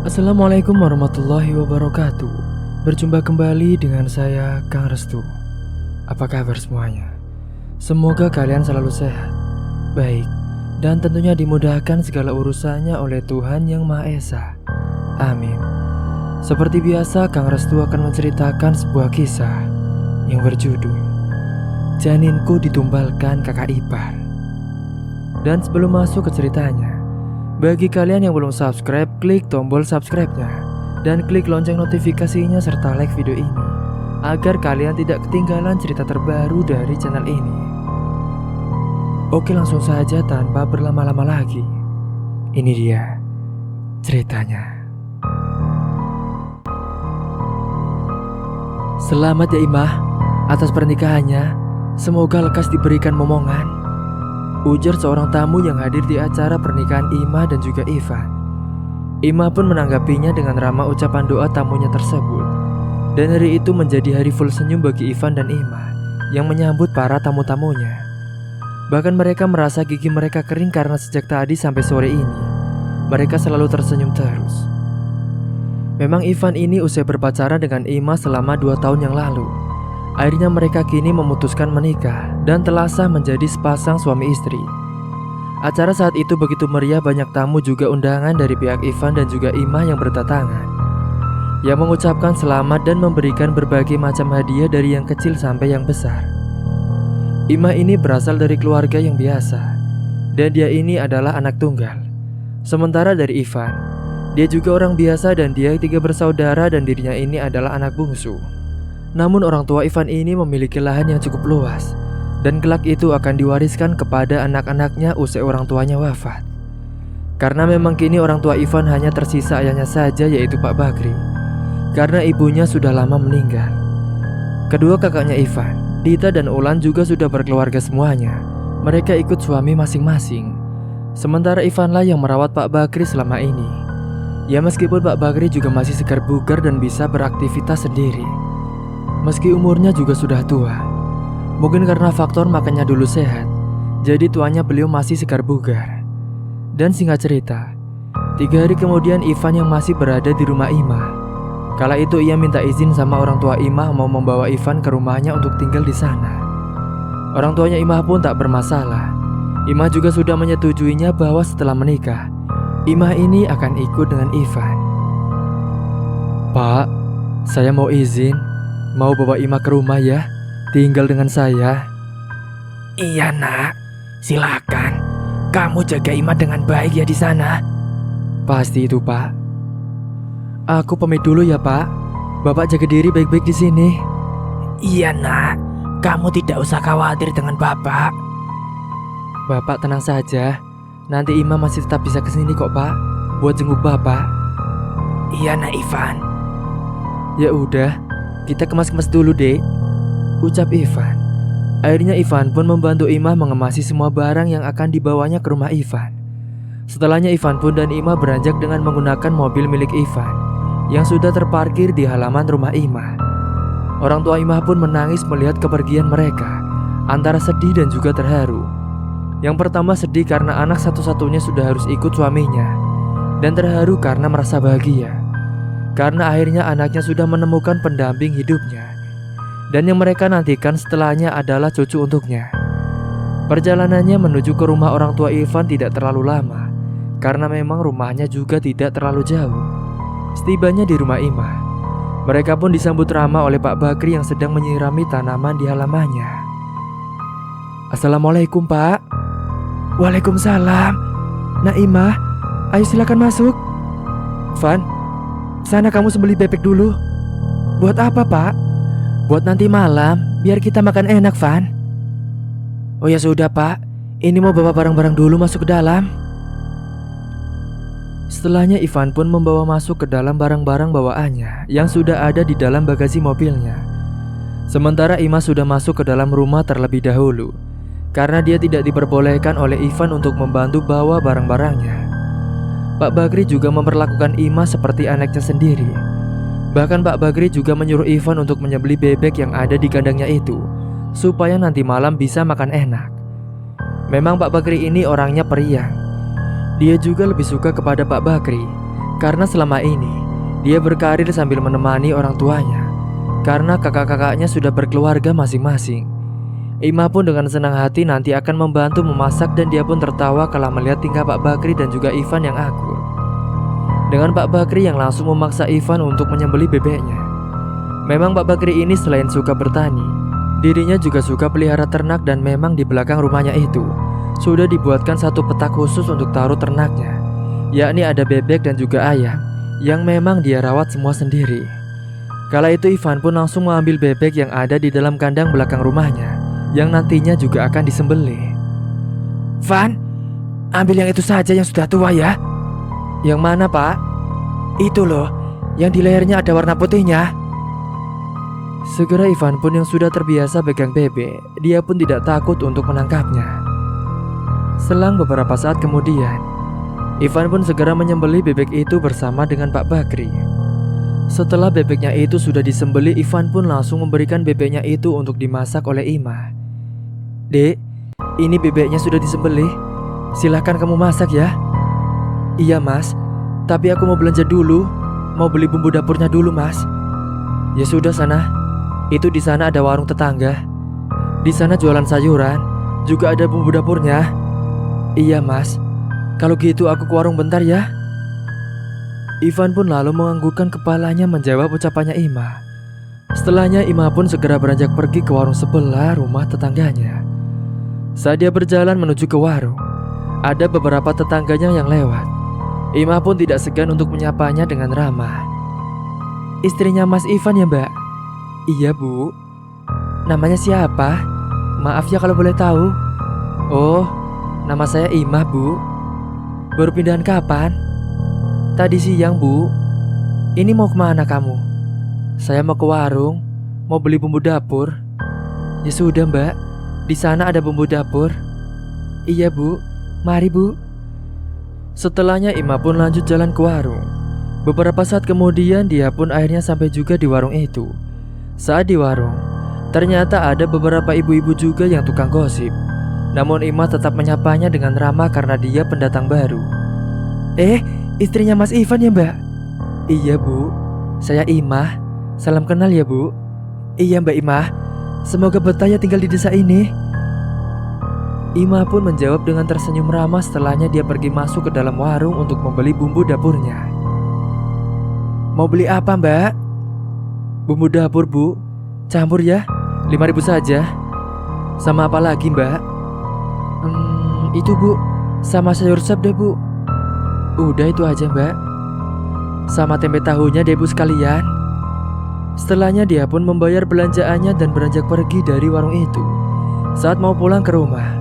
Assalamualaikum warahmatullahi wabarakatuh. Berjumpa kembali dengan saya, Kang Restu. Apa kabar semuanya? Semoga kalian selalu sehat, baik, dan tentunya dimudahkan segala urusannya oleh Tuhan Yang Maha Esa. Amin. Seperti biasa, Kang Restu akan menceritakan sebuah kisah yang berjudul Janinku Ditumbalkan Kakak Ipar. Dan sebelum masuk ke ceritanya, bagi kalian yang belum subscribe, klik tombol subscribe-nya dan klik lonceng notifikasinya serta like video ini agar kalian tidak ketinggalan cerita terbaru dari channel ini. Oke, langsung saja tanpa berlama-lama lagi. Ini dia ceritanya. Selamat ya Imah atas pernikahannya. Semoga lekas diberikan momongan, ujar seorang tamu yang hadir di acara pernikahan Imah dan juga Ivan. Imah pun menanggapinya dengan ramah ucapan doa tamunya tersebut. Dan hari itu menjadi hari full senyum bagi Ivan dan Imah yang menyambut para tamu-tamunya. Bahkan mereka merasa gigi mereka kering karena sejak tadi sampai sore ini mereka selalu tersenyum terus. Memang Ivan ini usai berpacaran dengan Imah selama 2 tahun yang lalu. Akhirnya mereka kini memutuskan menikah dan telah sah menjadi sepasang suami istri. Acara saat itu begitu meriah, banyak tamu juga undangan dari pihak Ivan dan juga Imah yang berdatangan, yang mengucapkan selamat dan memberikan berbagai macam hadiah dari yang kecil sampai yang besar. Imah ini berasal dari keluarga yang biasa, dan dia ini adalah anak tunggal. Sementara dari Ivan, dia juga orang biasa dan dia 3 bersaudara dan dirinya ini adalah anak bungsu. Namun orang tua Ivan ini memiliki lahan yang cukup luas dan kelak itu akan diwariskan kepada anak-anaknya usai orang tuanya wafat. Karena memang kini orang tua Ivan hanya tersisa ayahnya saja, yaitu Pak Bagri, karena ibunya sudah lama meninggal. Kedua kakaknya Ivan, Dita dan Ulan juga sudah berkeluarga semuanya. Mereka ikut suami masing-masing. Sementara Ivanlah yang merawat Pak Bagri selama ini. Ya, meskipun Pak Bagri juga masih segar bugar dan bisa beraktivitas sendiri, meski umurnya juga sudah tua. Mungkin karena faktor makannya dulu sehat, jadi tuanya beliau masih segar bugar. Dan singkat cerita, 3 hari kemudian Ivan yang masih berada di rumah Imah. Kala itu ia minta izin sama orang tua Imah mau membawa Ivan ke rumahnya untuk tinggal di sana. Orang tuanya Imah pun tak bermasalah. Imah juga sudah menyetujuinya bahwa setelah menikah, Imah ini akan ikut dengan Ivan. Pak, saya mau izin, mau bawa Imah ke rumah ya, tinggal dengan saya. Iya nak, silakan. Kamu jaga Imah dengan baik ya di sana. Pasti itu Pak. Aku pamit dulu ya Pak. Bapak jaga diri baik-baik di sini. Iya nak, kamu tidak usah khawatir dengan bapak. Bapak tenang saja. Nanti Imah masih tetap bisa kesini kok Pak, buat jenguk Bapak. Iya nak Ivan. Ya udah, kita kemas-kemas dulu dek, ucap Ivan. Akhirnya Ivan pun membantu Imah mengemasi semua barang yang akan dibawanya ke rumah Ivan. Setelahnya Ivan pun dan Imah beranjak dengan menggunakan mobil milik Ivan yang sudah terparkir di halaman rumah Imah. Orang tua Imah pun menangis melihat kepergian mereka, antara sedih dan juga terharu. Yang pertama sedih karena anak satu-satunya sudah harus ikut suaminya, dan terharu karena merasa bahagia karena akhirnya anaknya sudah menemukan pendamping hidupnya. Dan yang mereka nantikan setelahnya adalah cucu untuknya. Perjalanannya menuju ke rumah orang tua Ivan tidak terlalu lama, karena memang rumahnya juga tidak terlalu jauh. Setibanya di rumah Imah, mereka pun disambut ramah oleh Pak Bakri yang sedang menyirami tanaman di halamannya. Assalamualaikum Pak. Waalaikumsalam. Nah Imah, ayo silakan masuk. Van, sana kamu sembelih bebek dulu. Buat apa Pak? Buat nanti malam, biar kita makan enak Van. Oh ya sudah Pak, ini mau bawa barang-barang dulu masuk ke dalam. Setelahnya Ivan pun membawa masuk ke dalam barang-barang bawaannya yang sudah ada di dalam bagasi mobilnya. Sementara Imah sudah masuk ke dalam rumah terlebih dahulu, karena dia tidak diperbolehkan oleh Ivan untuk membantu bawa barang-barangnya. Pak Bagri juga memperlakukan Imah seperti anaknya sendiri. Bahkan Pak Bagri juga menyuruh Ivan untuk menyembelih bebek yang ada di kandangnya itu, supaya nanti malam bisa makan enak. Memang Pak Bakri ini orangnya periang. Dia juga lebih suka kepada Pak Bakri Karena selama ini dia berkarir sambil menemani orang tuanya. Karena kakak-kakaknya sudah berkeluarga masing-masing. Ima pun dengan senang hati nanti akan membantu memasak dan dia pun tertawa kala melihat tingkah Pak Bakri dan juga Ivan yang akur. Dengan Pak Bakri yang langsung memaksa Ivan untuk menyembelih bebeknya. Memang Pak Bakri ini selain suka bertani, dirinya juga suka pelihara ternak dan memang di belakang rumahnya itu sudah dibuatkan satu petak khusus untuk taruh ternaknya, yakni ada bebek dan juga ayam yang memang dia rawat semua sendiri. Kala itu Ivan pun langsung mengambil bebek yang ada di dalam kandang belakang rumahnya yang nantinya juga akan disembelih. Van, ambil yang itu saja yang sudah tua ya. Yang mana Pak? Itu loh, yang di lehernya ada warna putihnya. Segera Ivan pun yang sudah terbiasa pegang bebek, dia pun tidak takut untuk menangkapnya. Selang beberapa saat kemudian, Ivan pun segera menyembelih bebek itu bersama dengan Pak Bakri. Setelah bebeknya itu sudah disembelih, Ivan pun langsung memberikan bebeknya itu untuk dimasak oleh Ima. Dek, ini bebeknya sudah disembelih. Silahkan kamu masak ya. Iya mas, tapi aku mau belanja dulu. Mau beli bumbu dapurnya dulu mas. Ya sudah sana. Itu di sana ada warung tetangga. Di sana jualan sayuran, juga ada bumbu dapurnya. Iya mas, kalau gitu aku ke warung bentar ya. Ivan pun lalu menganggukkan kepalanya menjawab ucapannya Ima. Setelahnya Ima pun segera beranjak pergi ke warung sebelah rumah tetangganya. Saat dia berjalan menuju ke warung, ada beberapa tetangganya yang lewat. Ima pun tidak segan untuk menyapanya dengan ramah. Istrinya Mas Ivan ya mbak? Iya bu. Namanya siapa? Maaf ya kalau boleh tahu. Oh, nama saya Ima bu. Baru pindahan kapan? Tadi siang bu. Ini mau kemana kamu? Saya mau ke warung, mau beli bumbu dapur. Ya sudah mbak, di sana ada bumbu dapur. Iya bu, mari bu. Setelahnya Ima pun lanjut jalan ke warung. Beberapa saat kemudian dia pun akhirnya sampai juga di warung itu. Saat di warung, ternyata ada beberapa ibu-ibu juga yang tukang gosip. Namun Ima tetap menyapanya dengan ramah karena dia pendatang baru. Istrinya Mas Ivan ya mbak? Iya bu, saya Ima. Salam kenal ya bu. Iya mbak Ima, semoga betah ya tinggal di desa ini. Ima pun menjawab dengan tersenyum ramah. Setelahnya dia pergi masuk ke dalam warung untuk membeli bumbu dapurnya. Mau beli apa mbak? Bumbu dapur bu, campur ya, 5.000 saja. Sama apa lagi mbak? Itu bu, sama sayur sop deh bu. Udah itu aja mbak. Sama tempe tahunya deh bu sekalian. Setelahnya dia pun membayar belanjaannya dan beranjak pergi dari warung itu. Saat mau pulang ke rumah,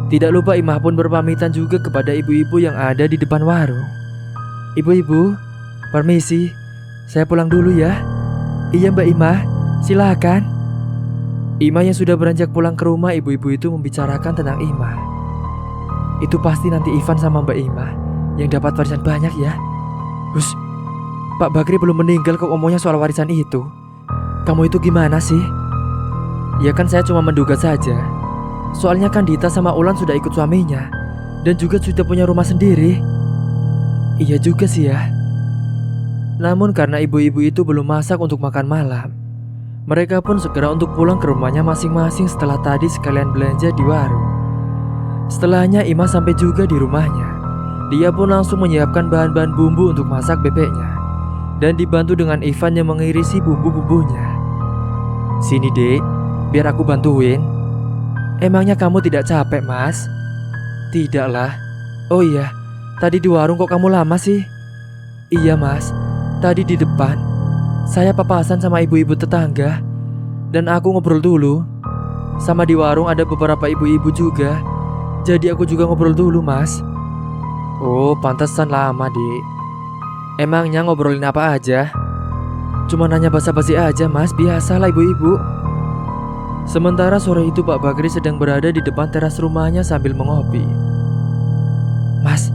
tidak lupa Imah pun berpamitan juga kepada ibu-ibu yang ada di depan warung. Ibu-ibu, permisi, saya pulang dulu ya. Iya mbak Imah, silakan. Imah yang sudah beranjak pulang ke rumah, ibu-ibu itu membicarakan tentang Imah. Itu pasti nanti Ivan sama mbak Imah yang dapat warisan banyak ya. Hus, Pak Bakri belum meninggal kok ngomongnya soal warisan itu. Kamu itu gimana sih? Ya kan saya cuma menduga saja. Soalnya kan Dita sama Ulan sudah ikut suaminya dan juga sudah punya rumah sendiri. Iya juga sih ya. Namun karena ibu-ibu itu belum masak untuk makan malam, mereka pun segera untuk pulang ke rumahnya masing-masing setelah tadi sekalian belanja di warung. Setelahnya Ima sampai juga di rumahnya. Dia pun langsung menyiapkan bahan-bahan bumbu untuk masak bebeknya dan dibantu dengan Ivan yang mengirisi bumbu-bumbunya. Sini dek, biar aku bantuin. Emangnya kamu tidak capek mas? Tidaklah. Oh iya, tadi di warung kok kamu lama sih? Iya mas, tadi di depan saya papasan sama ibu-ibu tetangga dan aku ngobrol dulu. Sama di warung ada beberapa ibu-ibu juga, jadi aku juga ngobrol dulu mas. Oh pantesan lama dik. Emangnya ngobrolin apa aja? Cuma nanya basa-basi aja mas, biasalah ibu-ibu. Sementara sore itu Pak Bakri sedang berada di depan teras rumahnya sambil mengopi. Mas,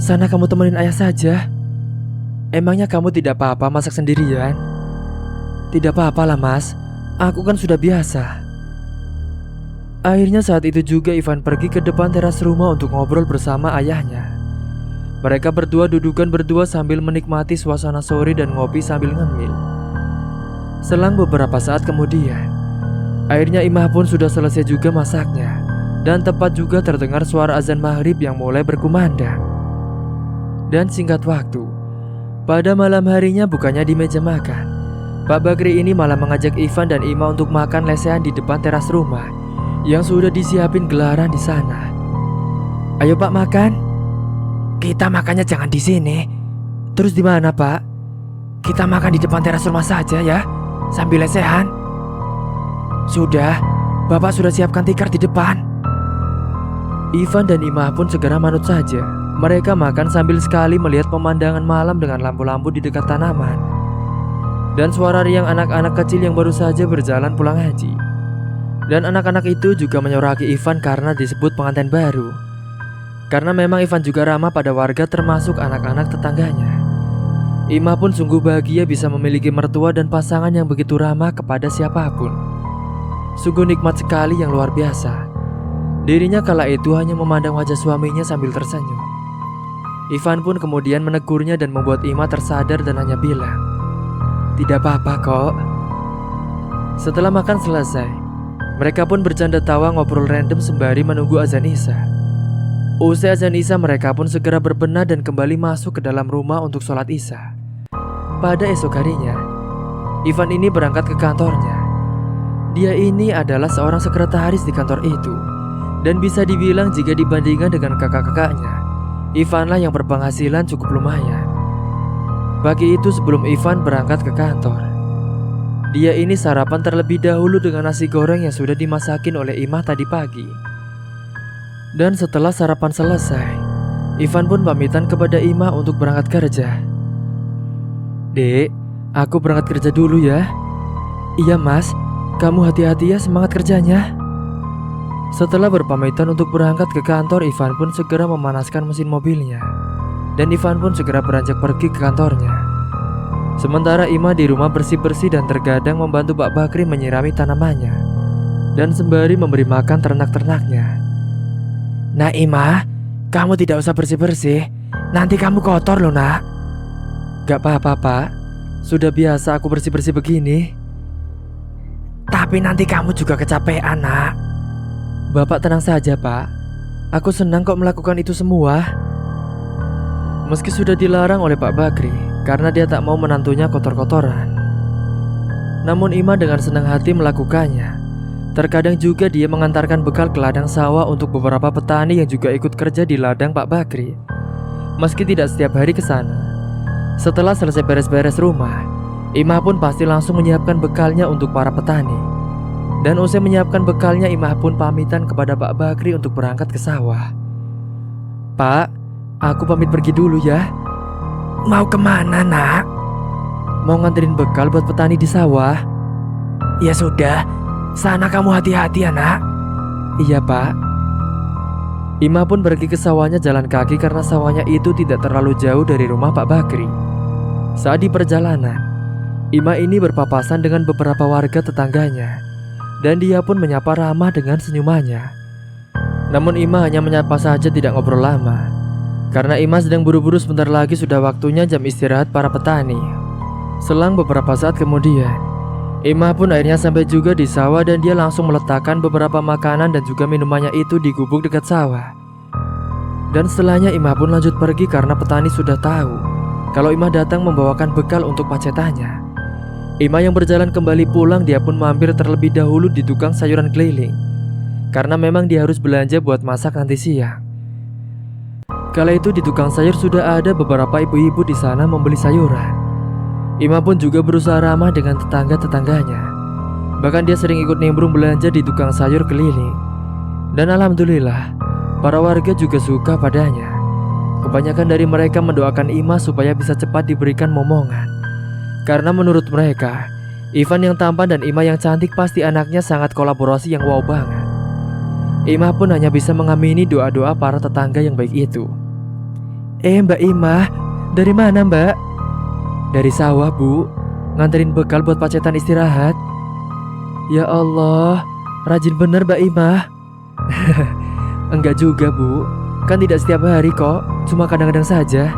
sana kamu temenin ayah saja. Emangnya kamu tidak apa-apa masak sendirian? Tidak apa-apa lah mas, aku kan sudah biasa. Akhirnya saat itu juga Ivan pergi ke depan teras rumah untuk ngobrol bersama ayahnya. Mereka berdua dudukan berdua sambil menikmati suasana sore dan ngopi sambil ngemil. Selang beberapa saat kemudian, akhirnya Imah pun sudah selesai juga masaknya. Dan tepat juga terdengar suara azan maghrib yang mulai berkumandang. Dan singkat waktu, pada malam harinya bukannya di meja makan, Pak Bakri ini malah mengajak Ivan dan Imah untuk makan lesehan di depan teras rumah yang sudah disiapin gelaran di sana. Ayo Pak makan. Kita makannya jangan di sini. Terus di mana Pak? Kita makan di depan teras rumah saja ya, sambil lesehan. Sudah, Bapak sudah siapkan tikar di depan. Ivan dan Imah pun segera manut saja. Mereka makan sambil sekali melihat pemandangan malam dengan lampu-lampu di dekat tanaman. Dan suara riang anak-anak kecil yang baru saja berjalan pulang haji. Dan anak-anak itu juga menyoraki Ivan karena disebut pengantin baru. Karena memang Ivan juga ramah pada warga termasuk anak-anak tetangganya. Imah pun sungguh bahagia bisa memiliki mertua dan pasangan yang begitu ramah kepada siapapun. Sungguh nikmat sekali yang luar biasa. Dirinya kala itu hanya memandang wajah suaminya sambil tersenyum. Ivan pun kemudian menegurnya dan membuat Imah tersadar dan hanya bilang, "Tidak apa-apa kok." Setelah makan selesai, mereka pun bercanda tawa ngobrol random sembari menunggu azan Isya. Usai azan Isya, mereka pun segera berbenah dan kembali masuk ke dalam rumah untuk sholat Isya. Pada esok harinya, Ivan ini berangkat ke kantornya. Dia ini adalah seorang sekretaris di kantor itu. Dan bisa dibilang jika dibandingkan dengan kakak-kakaknya, Ivanlah yang berpenghasilan cukup lumayan. Pagi itu sebelum Ivan berangkat ke kantor, dia ini sarapan terlebih dahulu dengan nasi goreng yang sudah dimasakin oleh Imah tadi pagi. Dan setelah sarapan selesai, Ivan pun pamitan kepada Imah untuk berangkat kerja. "Dek, aku berangkat kerja dulu ya." "Iya mas, kamu hati-hati ya, semangat kerjanya." Setelah berpamitan untuk berangkat ke kantor, Ivan pun segera memanaskan mesin mobilnya. Dan Ivan pun segera beranjak pergi ke kantornya. Sementara Imah di rumah bersih-bersih dan terkadang membantu Pak Bakri menyirami tanamannya. Dan sembari memberi makan ternak-ternaknya. Nah Imah, kamu tidak usah bersih-bersih. Nanti kamu kotor loh nak. Gak apa-apa Pak, sudah biasa aku bersih-bersih begini. Tapi nanti kamu juga kecapean nak. Bapak tenang saja Pak, aku senang kok melakukan itu semua. Meski sudah dilarang oleh Pak Bakri karena dia tak mau menantunya kotor-kotoran, namun Imah dengan senang hati melakukannya. Terkadang juga dia mengantarkan bekal ke ladang sawah untuk beberapa petani yang juga ikut kerja di ladang Pak Bakri. Meski tidak setiap hari ke sana. Setelah selesai beres-beres rumah, Imah pun pasti langsung menyiapkan bekalnya untuk para petani. Dan usai menyiapkan bekalnya, Imah pun pamitan kepada Pak Bakri untuk berangkat ke sawah. "Pak, aku pamit pergi dulu ya." "Mau kemana nak?" "Mau nganterin bekal buat petani di sawah." "Ya sudah, sana kamu hati-hati ya nak." "Iya Pak." Imah pun pergi ke sawahnya jalan kaki karena sawahnya itu tidak terlalu jauh dari rumah Pak Bakri. Saat di perjalanan, Imah ini berpapasan dengan beberapa warga tetangganya. Dan dia pun menyapa ramah dengan senyumannya. Namun Imah hanya menyapa saja, tidak ngobrol lama. Karena Imah sedang buru-buru, sebentar lagi sudah waktunya jam istirahat para petani. Selang beberapa saat kemudian, Imah pun akhirnya sampai juga di sawah dan dia langsung meletakkan beberapa makanan dan juga minumannya itu di gubuk dekat sawah. Dan setelahnya Imah pun lanjut pergi karena petani sudah tahu kalau Imah datang membawakan bekal untuk pacetannya. Imah yang berjalan kembali pulang, dia pun mampir terlebih dahulu di tukang sayuran keliling. Karena memang dia harus belanja buat masak nanti siang. Kala itu di tukang sayur sudah ada beberapa ibu-ibu di sana membeli sayuran. Imah pun juga berusaha ramah dengan tetangga-tetangganya. Bahkan dia sering ikut nimbrung belanja di tukang sayur keliling. Dan alhamdulillah, para warga juga suka padanya. Kebanyakan dari mereka mendoakan Imah supaya bisa cepat diberikan momongan. Karena menurut mereka, Ivan yang tampan dan Imah yang cantik pasti anaknya sangat kolaborasi yang wow banget. Imah pun hanya bisa mengamini doa-doa para tetangga yang baik itu. Mbak Imah, dari mana mbak?" "Dari sawah bu, nganterin bekal buat pacetan istirahat." "Ya Allah, rajin bener mbak Imah." "Enggak juga bu, Kan tidak setiap hari kok, cuma kadang-kadang saja.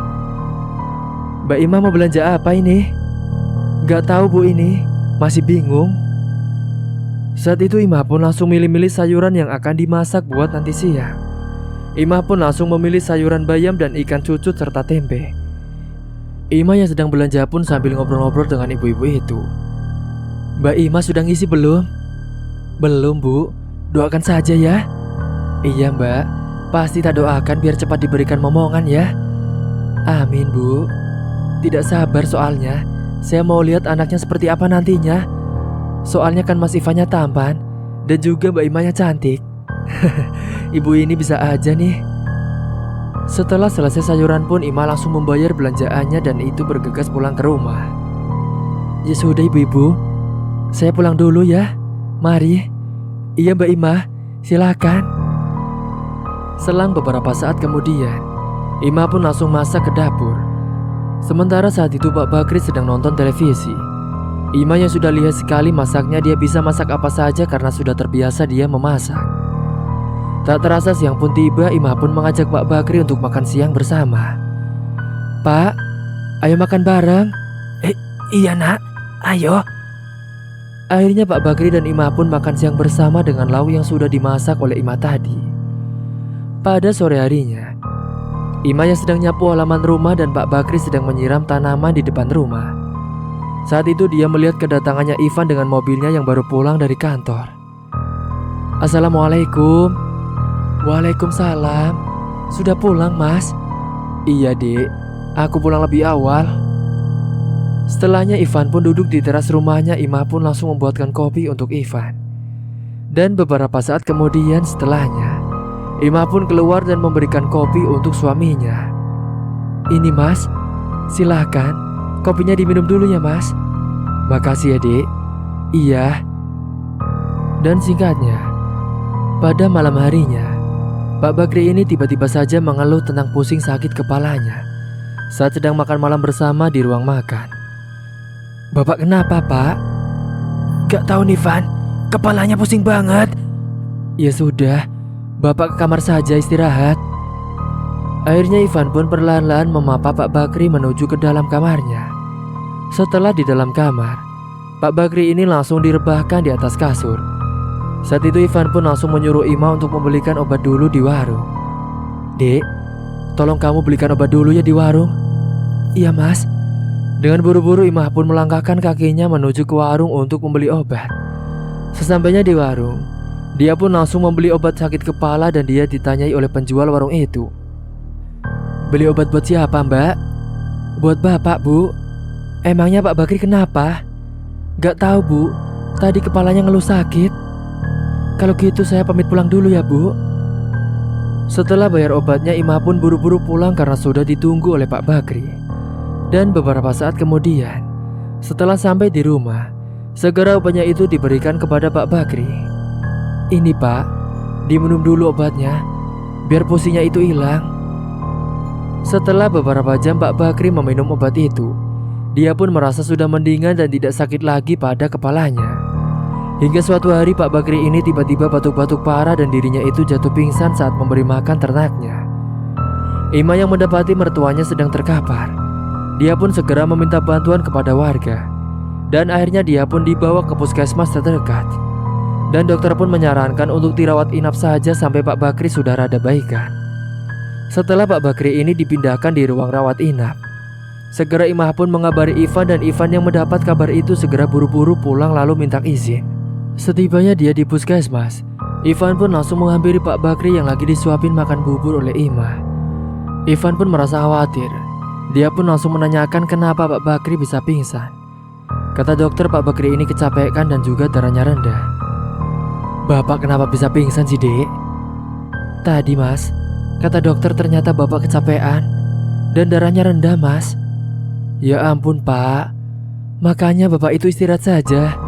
Mbak Ima mau belanja apa ini? Gak tahu bu ini, masih bingung. Saat itu Ima pun langsung milih-milih sayuran yang akan dimasak buat nanti siang. Ima pun langsung memilih sayuran bayam dan ikan cucut serta tempe. Ima yang sedang belanja pun sambil ngobrol-ngobrol dengan ibu-ibu itu. Mbak Ima sudah ngisi belum? Belum bu, doakan saja ya. Iya mbak, pasti tak doakan biar cepat diberikan momongan ya. Amin bu. Tidak sabar soalnya, saya mau lihat anaknya seperti apa nantinya. Soalnya kan Mas Ivannya tampan dan juga Mbak Imanya cantik. Ibu ini bisa aja nih. Setelah selesai sayuran pun Ima langsung membayar belanjaannya dan itu bergegas pulang ke rumah. Ya sudah ibu-ibu, saya pulang dulu ya. Mari. Iya Mbak Ima, silakan. Selang beberapa saat kemudian, Ima pun langsung masak ke dapur. Sementara saat itu Pak Bakri sedang nonton televisi. Ima yang sudah lihat sekali masaknya, dia bisa masak apa saja karena sudah terbiasa dia memasak. Tak terasa siang pun tiba, Ima pun mengajak Pak Bakri untuk makan siang bersama. Pak, ayo makan bareng. Iya nak, ayo. Akhirnya Pak Bakri dan Ima pun makan siang bersama dengan lauk yang sudah dimasak oleh Ima tadi. Pada sore harinya, Ima yang sedang nyapu halaman rumah dan Pak Bakri sedang menyiram tanaman di depan rumah. Saat itu dia melihat kedatangannya Ivan dengan mobilnya yang baru pulang dari kantor. Assalamualaikum. Waalaikumsalam. Sudah pulang mas? Iya dek, aku pulang lebih awal. Setelahnya Ivan pun duduk di teras rumahnya. Ima pun langsung membuatkan kopi untuk Ivan. Dan beberapa saat kemudian setelahnya, Ima pun keluar dan memberikan kopi untuk suaminya. Ini mas, silahkan. Kopinya diminum dulu ya mas. Makasih ya dek. Iya. Dan singkatnya, pada malam harinya, Pak Bakri ini tiba-tiba saja mengeluh tentang pusing sakit kepalanya saat sedang makan malam bersama di ruang makan. Bapak kenapa pak? Gak tahu nih Van, kepalanya pusing banget. Ya sudah, bapak ke kamar saja istirahat. Akhirnya Ivan pun perlahan-lahan memapa Pak Bakri menuju ke dalam kamarnya. Setelah di dalam kamar, Pak Bakri ini langsung direbahkan di atas kasur. Saat itu Ivan pun langsung menyuruh Ima untuk membelikan obat dulu di warung. Dek, tolong kamu belikan obat dulu ya di warung. Iya mas. Dengan buru-buru Ima pun melangkahkan kakinya menuju ke warung untuk membeli obat. Sesampainya di warung, dia pun langsung membeli obat sakit kepala dan dia ditanyai oleh penjual warung itu. Beli obat buat siapa mbak? Buat bapak bu. Emangnya Pak Bakri kenapa? Gak tahu bu, tadi kepalanya ngeluh sakit. Kalau gitu saya pamit pulang dulu ya bu. Setelah bayar obatnya, Ima pun buru-buru pulang karena sudah ditunggu oleh Pak Bakri. Dan beberapa saat kemudian, setelah sampai di rumah, segera obatnya itu diberikan kepada Pak Bakri. Ini pak, diminum dulu obatnya, biar pusingnya itu hilang. Setelah beberapa jam Pak Bakri meminum obat itu, dia pun merasa sudah mendingan dan tidak sakit lagi pada kepalanya. Hingga suatu hari Pak Bakri ini tiba-tiba batuk-batuk parah dan dirinya itu jatuh pingsan saat memberi makan ternaknya. Ima yang mendapati mertuanya sedang terkapar, dia pun segera meminta bantuan kepada warga. Dan akhirnya dia pun dibawa ke puskesmas terdekat. Dan dokter pun menyarankan untuk dirawat inap saja sampai Pak Bakri sudah rada baikan. Setelah Pak Bakri ini dipindahkan di ruang rawat inap, segera Ima pun mengabari Ivan dan Ivan yang mendapat kabar itu segera buru-buru pulang lalu minta izin. Setibanya dia di puskesmas, Ivan pun langsung menghampiri Pak Bakri yang lagi disuapin makan bubur oleh Ima. Ivan pun merasa khawatir. Dia pun langsung menanyakan kenapa Pak Bakri bisa pingsan. Kata dokter Pak Bakri ini kecapekan dan juga darahnya rendah. Bapak kenapa bisa pingsan sih dek? Tadi mas, kata dokter ternyata bapak kecapean dan darahnya rendah mas. Ya ampun pak, makanya bapak itu istirahat saja.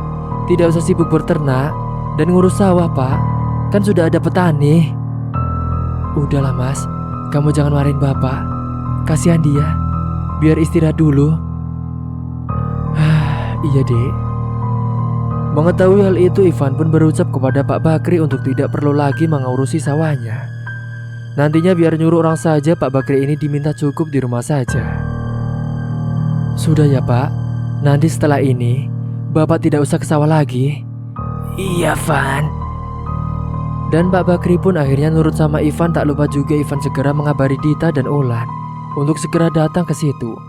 Tidak usah sibuk berternak dan ngurus sawah pak, kan sudah ada petani. Udahlah mas, kamu jangan marahin bapak. Kasihan dia, biar istirahat dulu. Iya dek. Mengetahui hal itu, Ivan pun berucap kepada Pak Bakri untuk tidak perlu lagi mengurusi sawahnya. Nantinya biar nyuruh orang saja, Pak Bakri ini diminta cukup di rumah saja. Sudah ya Pak, nanti setelah ini Bapak tidak usah ke sawah lagi. Iya, Van. Dan Pak Bakri pun akhirnya nurut sama Ivan. Tak lupa juga Ivan segera mengabari Dita dan Ulan untuk segera datang ke situ.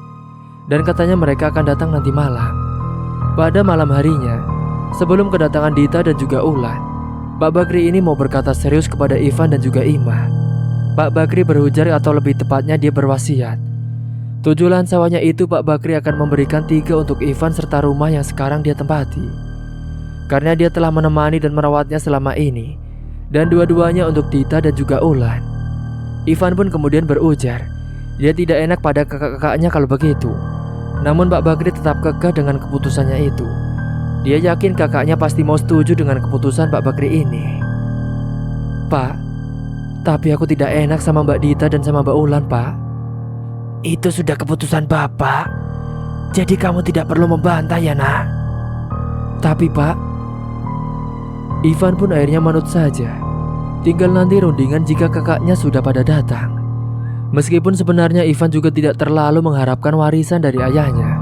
Dan katanya mereka akan datang nanti malam. Pada malam harinya, sebelum kedatangan Dita dan juga Ulan, Pak Bakri ini mau berkata serius kepada Ivan dan juga Ima. Pak Bakri berujar, atau lebih tepatnya dia berwasiat. 7 lahan sawahnya itu Pak Bakri akan memberikan 3 untuk Ivan serta rumah yang sekarang dia tempati. Karena dia telah menemani dan merawatnya selama ini. Dan dua-duanya untuk Dita dan juga Ulan. Ivan pun kemudian berujar, dia tidak enak pada kakak-kakaknya kalau begitu. Namun Pak Bakri tetap kekeh dengan keputusannya itu. Dia yakin kakaknya pasti mau setuju dengan keputusan Pak Bakri ini. Pak, tapi aku tidak enak sama Mbak Dita dan sama Mbak Ulan, Pak. Itu sudah keputusan Bapak. Jadi kamu tidak perlu membantah ya, Nak. Tapi Pak, Ivan pun akhirnya manut saja. Tinggal nanti rundingan jika kakaknya sudah pada datang. Meskipun sebenarnya Ivan juga tidak terlalu mengharapkan warisan dari ayahnya,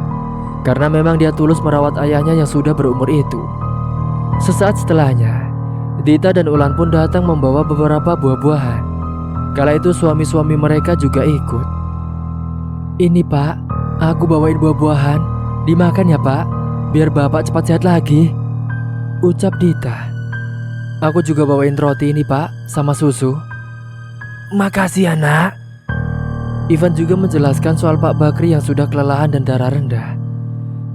karena memang dia tulus merawat ayahnya yang sudah berumur itu. Sesaat setelahnya, Dita dan Ulan pun datang membawa beberapa buah-buahan. Kala itu suami-suami mereka juga ikut. Ini Pak, aku bawain buah-buahan. Dimakan ya Pak, biar Bapak cepat sehat lagi, ucap Dita. Aku juga bawain roti ini Pak, sama susu. Makasih ya, Nak. Ivan juga menjelaskan soal Pak Bakri yang sudah kelelahan dan darah rendah.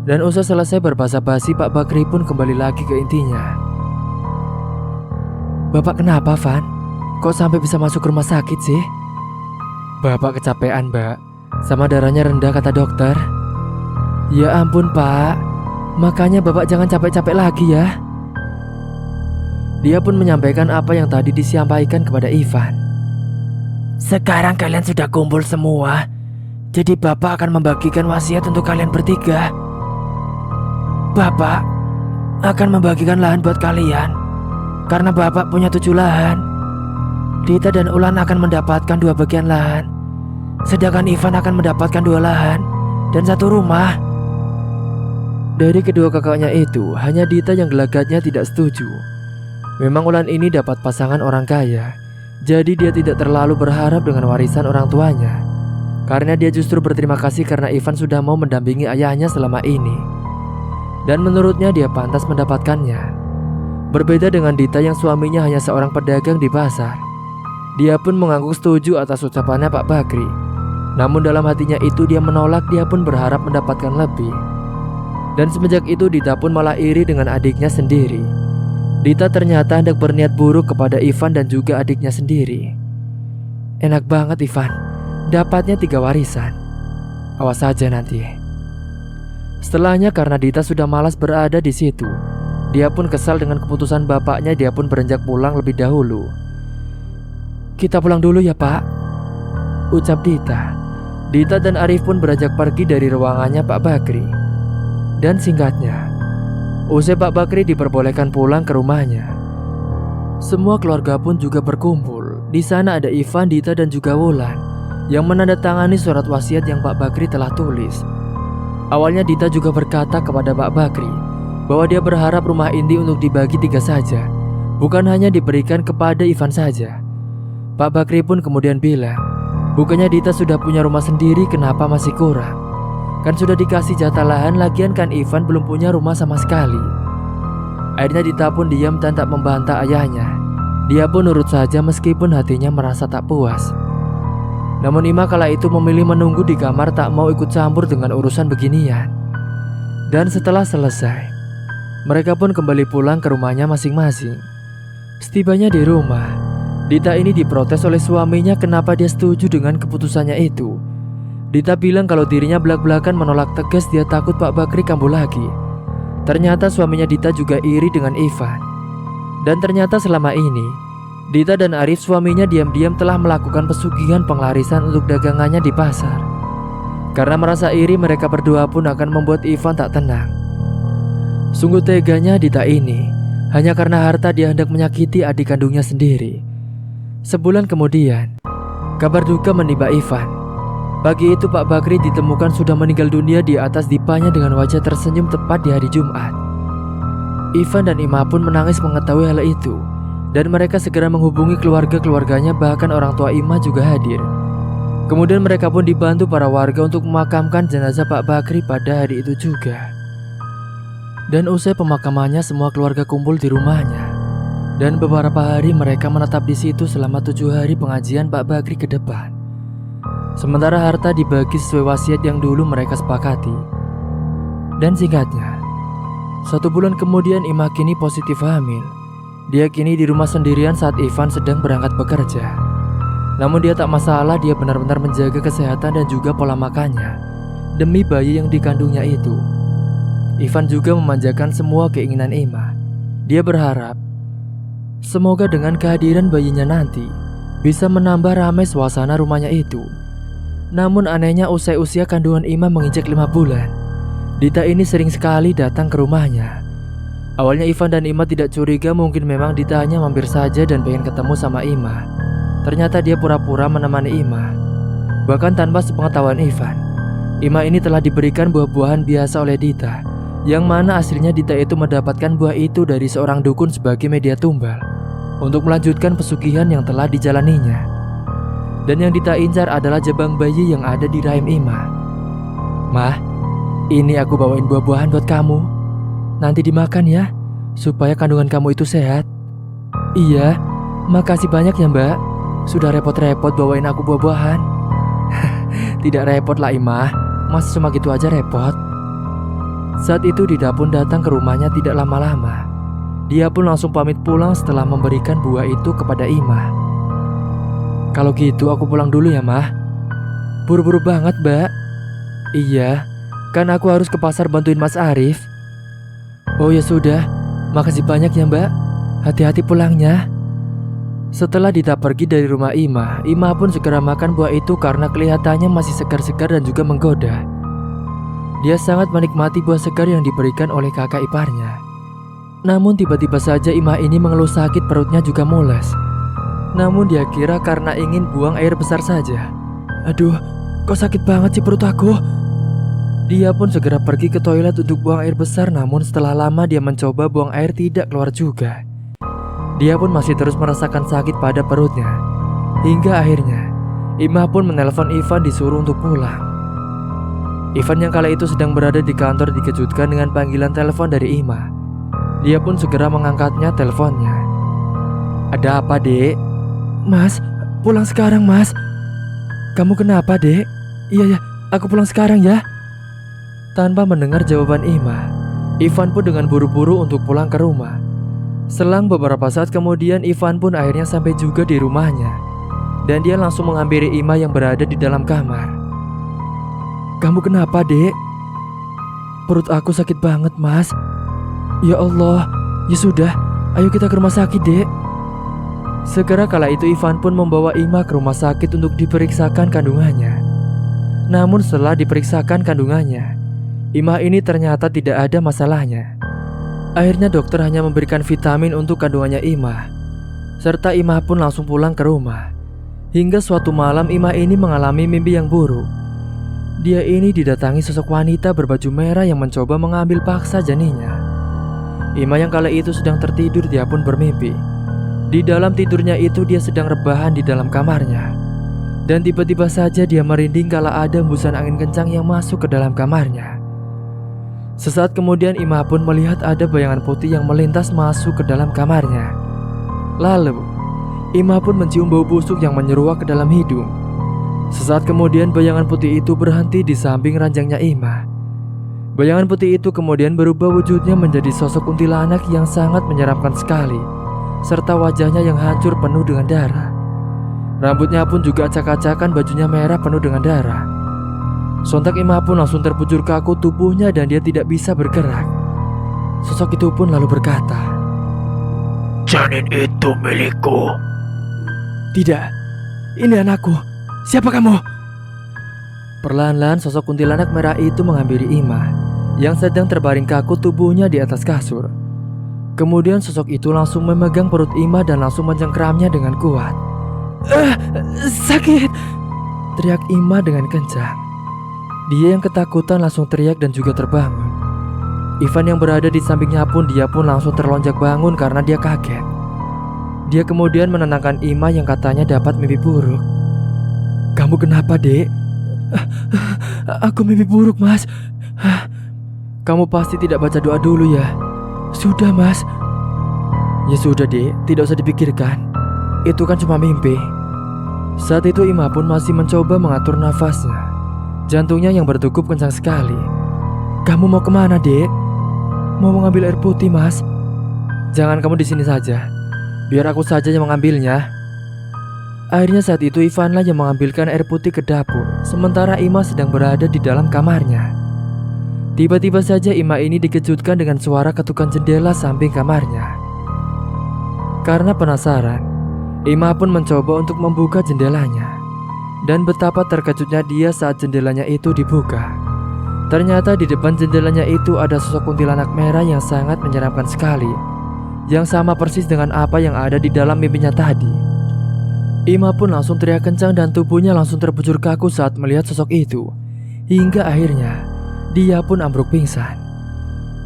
Dan usai selesai berbasa-basi, Pak Bakri pun kembali lagi ke intinya. Bapak kenapa, Van? Kok sampai bisa masuk rumah sakit sih? Bapak kecapean, Mbak. Sama darahnya rendah kata dokter. Ya ampun, Pak. Makanya Bapak jangan capek-capek lagi ya. Dia pun menyampaikan apa yang tadi disampaikan kepada Ivan. Sekarang kalian sudah kumpul semua. Jadi Bapak akan membagikan wasiat untuk kalian bertiga. Bapak akan membagikan lahan buat kalian. Karena Bapak punya 7 lahan. Dita dan Ulan akan mendapatkan 2 bagian lahan. Sedangkan Ivan akan mendapatkan 2 lahan dan 1 rumah. Dari kedua kakaknya itu, hanya Dita yang gelagatnya tidak setuju. Memang Ulan ini dapat pasangan orang kaya, jadi dia tidak terlalu berharap dengan warisan orang tuanya. Karena dia justru berterima kasih karena Ivan sudah mau mendampingi ayahnya selama ini. Dan menurutnya dia pantas mendapatkannya. Berbeda dengan Dita yang suaminya hanya seorang pedagang di pasar. Dia pun mengangguk setuju atas ucapannya Pak Bakri. Namun dalam hatinya itu dia menolak, dia pun berharap mendapatkan lebih. Dan semenjak itu Dita pun malah iri dengan adiknya sendiri. Dita ternyata hendak berniat buruk kepada Ivan dan juga adiknya sendiri. Enak banget Ivan, dapatnya 3 warisan. Awas saja nanti. Setelahnya karena Dita sudah malas berada di situ, dia pun kesal dengan keputusan bapaknya. Dia pun beranjak pulang lebih dahulu. Kita pulang dulu ya Pak, ucap Dita. Dita dan Arif pun beranjak pergi dari ruangannya Pak Bakri. Dan singkatnya, usai Pak Bakri diperbolehkan pulang ke rumahnya, semua keluarga pun juga berkumpul. Di sana ada Ivan, Dita dan juga Wulan yang menandatangani surat wasiat yang Pak Bakri telah tulis. Awalnya Dita juga berkata kepada Pak Bakri bahwa dia berharap rumah ini untuk dibagi 3 saja, bukan hanya diberikan kepada Ivan saja. Pak Bakri pun kemudian bilang, bukannya Dita sudah punya rumah sendiri, kenapa masih kurang? Kan sudah dikasih jatah lahan, lagian kan Ivan belum punya rumah sama sekali. Akhirnya Dita pun diam dan tak membantah ayahnya. Dia pun nurut saja meskipun hatinya merasa tak puas. Namun Ima kala itu memilih menunggu di kamar, tak mau ikut campur dengan urusan beginian. Dan setelah selesai, mereka pun kembali pulang ke rumahnya masing-masing. Setibanya di rumah, Dita ini diprotes oleh suaminya kenapa dia setuju dengan keputusannya itu. Dita bilang kalau dirinya belak-belakan menolak tegas, dia takut Pak Bakri kambuh lagi. Ternyata suaminya Dita juga iri dengan Ivan. Dan ternyata selama ini Dita dan Arif suaminya diam-diam telah melakukan pesugihan penglarisan untuk dagangannya di pasar. Karena merasa iri, mereka berdua pun akan membuat Ivan tak tenang. Sungguh teganya Dita ini, hanya karena harta dia hendak menyakiti adik kandungnya sendiri. Sebulan kemudian, Kabar duka menimpa Ivan. Pagi itu Pak Bakri ditemukan sudah meninggal dunia di atas dipanya dengan wajah tersenyum tepat di hari Jumat. Ivan dan Ima pun menangis mengetahui hal itu, dan mereka segera menghubungi keluarga-keluarganya, bahkan orang tua Ima juga hadir. Kemudian mereka pun dibantu para warga untuk memakamkan jenazah Pak Bakri pada hari itu juga. Dan usai pemakamannya, semua keluarga kumpul di rumahnya. Dan beberapa hari mereka menetap di situ selama 7 hari pengajian Pak Bakri ke depan. Sementara harta dibagi sesuai wasiat yang dulu mereka sepakati. Dan singkatnya, 1 bulan kemudian Ima kini positif hamil. Dia kini di rumah sendirian saat Ivan sedang berangkat bekerja. Namun dia tak masalah, dia benar-benar menjaga kesehatan dan juga pola makannya demi bayi yang dikandungnya itu. Ivan juga memanjakan semua keinginan Ima. Dia berharap semoga dengan kehadiran bayinya nanti bisa menambah ramai suasana rumahnya itu. Namun anehnya usai usia kandungan Ima menginjak 5 bulan, Dita ini sering sekali datang ke rumahnya. Awalnya Ivan dan Ima tidak curiga, mungkin memang Dita hanya mampir saja dan pengen ketemu sama Ima. Ternyata dia pura-pura menemani Ima. Bahkan tanpa sepengetahuan Ivan, Ima ini telah diberikan buah-buahan biasa oleh Dita, yang mana aslinya Dita itu mendapatkan buah itu dari seorang dukun sebagai media tumbal untuk melanjutkan pesugihan yang telah dijalaninya. Dan yang Dita incar adalah jabang bayi yang ada di rahim Ima. Mah, ini aku bawain buah-buahan buat kamu. Nanti dimakan ya, supaya kandungan kamu itu sehat. Iya, makasih banyak ya Mbak. Sudah repot-repot bawain aku buah-buahan. Tidak repot lah Ima, masa cuma gitu aja repot. Saat itu Dita pun datang ke rumahnya tidak lama-lama. Dia pun langsung pamit pulang setelah memberikan buah itu kepada Ima. Kalau gitu aku pulang dulu ya Mah. Buru-buru banget Mbak. Iya, kan aku harus ke pasar bantuin Mas Arif. Oh ya sudah, makasih banyak ya Mbak. Hati-hati pulangnya. Setelah Dita pergi dari rumah Ima, Ima pun segera makan buah itu karena kelihatannya masih segar-segar dan juga menggoda. Dia sangat menikmati buah segar yang diberikan oleh kakak iparnya. Namun tiba-tiba saja Ima ini mengeluh sakit, perutnya juga mules. Namun dia kira karena ingin buang air besar saja. Aduh, kok sakit banget sih perut aku. Dia pun segera pergi ke toilet untuk buang air besar, namun setelah lama dia mencoba buang air tidak keluar juga. Dia pun masih terus merasakan sakit pada perutnya. Hingga akhirnya Ima pun menelpon Ivan disuruh untuk pulang. Ivan yang kala itu sedang berada di kantor dikejutkan dengan panggilan telepon dari Ima. Dia pun segera mengangkatnya teleponnya. Ada apa Dek? Mas, pulang sekarang Mas. Kamu kenapa Dek? Iya ya, aku pulang sekarang ya. Tanpa mendengar jawaban Ima, Ivan pun dengan buru-buru untuk pulang ke rumah. Selang beberapa saat kemudian Ivan pun akhirnya sampai juga di rumahnya. Dan dia langsung menghampiri Ima yang berada di dalam kamar. Kamu kenapa Dek? Perut aku sakit banget Mas. Ya Allah, ya sudah, ayo kita ke rumah sakit Dek. Segera kala itu Ivan pun membawa Ima ke rumah sakit untuk diperiksakan kandungannya. Namun setelah diperiksakan kandungannya, Ima ini ternyata tidak ada masalahnya. Akhirnya dokter hanya memberikan vitamin untuk kandungannya Ima. Serta Ima pun langsung pulang ke rumah. Hingga suatu malam Ima ini mengalami mimpi yang buruk. Dia ini didatangi sosok wanita berbaju merah yang mencoba mengambil paksa janinnya. Ima yang kala itu sedang tertidur, dia pun bermimpi. Di dalam tidurnya itu dia sedang rebahan di dalam kamarnya. Dan tiba-tiba saja dia merinding kala ada hembusan angin kencang yang masuk ke dalam kamarnya. Sesaat kemudian Ima pun melihat ada bayangan putih yang melintas masuk ke dalam kamarnya. Lalu Ima pun mencium bau busuk yang menyeruak ke dalam hidung. Sesaat kemudian bayangan putih itu berhenti di samping ranjangnya Ima. Bayangan putih itu kemudian berubah wujudnya menjadi sosok kuntilanak yang sangat menyeramkan sekali, serta wajahnya yang hancur penuh dengan darah. Rambutnya pun juga acak-acakan, bajunya merah penuh dengan darah. Sontak Ima pun langsung terbujur kaku tubuhnya dan dia tidak bisa bergerak. Sosok itu pun lalu berkata, Janin itu milikku. Tidak, ini anakku. Siapa kamu? Perlahan-lahan sosok kuntilanak merah itu menghampiri Ima yang sedang terbaring kaku tubuhnya di atas kasur. Kemudian sosok itu langsung memegang perut Ima dan langsung mencengkeramnya dengan kuat. Sakit. teriak Ima dengan kencang. Dia yang ketakutan langsung teriak dan juga terbangun. Ivan yang berada di sampingnya pun dia pun langsung terlonjak bangun karena dia kaget. Dia kemudian menenangkan Ima yang katanya dapat mimpi buruk. "Kamu kenapa, Dek?" Aku mimpi buruk, Mas. "Kamu pasti tidak baca doa dulu ya?" Sudah, Mas. "Ya sudah, Dek, tidak usah dipikirkan. Itu kan cuma mimpi." Saat itu Ima pun masih mencoba mengatur nafasnya. Jantungnya yang berdegup kencang sekali. "Kamu mau kemana, Dek?" "Mau mengambil air putih, Mas." "Jangan, kamu di sini saja. Biar aku saja yang mengambilnya." Akhirnya saat itu Ivanlah yang mengambilkan air putih ke dapur, sementara Ima sedang berada di dalam kamarnya. Tiba-tiba saja Ima ini dikejutkan dengan suara ketukan jendela samping kamarnya. Karena penasaran, Ima pun mencoba untuk membuka jendelanya. Dan betapa terkejutnya dia saat jendelanya itu dibuka. Ternyata di depan jendelanya itu ada sosok kuntilanak merah yang sangat menyeramkan sekali, yang sama persis dengan apa yang ada di dalam mimpinya tadi. Ima pun langsung teriak kencang dan tubuhnya langsung terbujur kaku saat melihat sosok itu. Hingga akhirnya dia pun ambruk pingsan.